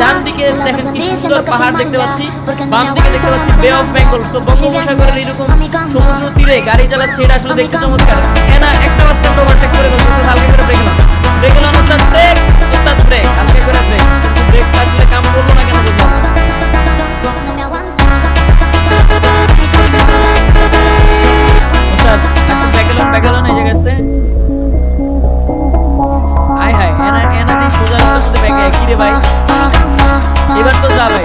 ডান দিকে দেখেন কি সুন্দর পাহাড় দেখতে পাচ্ছি, বাম দিকে দেখতে পাচ্ছি বে অফ বেঙ্গল। তো বঙ্গোপসাগরের এরকম সমুদ্র তীরে গাড়ি চালাচ্ছে, এটা আসলে দেখতে চমৎকার। এনা একটা বাসটা ওভারটেক করে বলছে হালকা করে ব্রেক লাগান, ব্রেক লাগানো তার ব্রেক, তার ব্রেক হালকা করে ব্রেক, ব্রেকটা আসলে কাম করলো না কেন বুঝলাম না। ব্যাকগ্রাউন্ড এই জায়গায় আছে। আয় হায় এনা এনা দিয়ে সোজা রাস্তার মধ্যে ব্যাগে কি রে ভাই, এবার তো যা ভাই।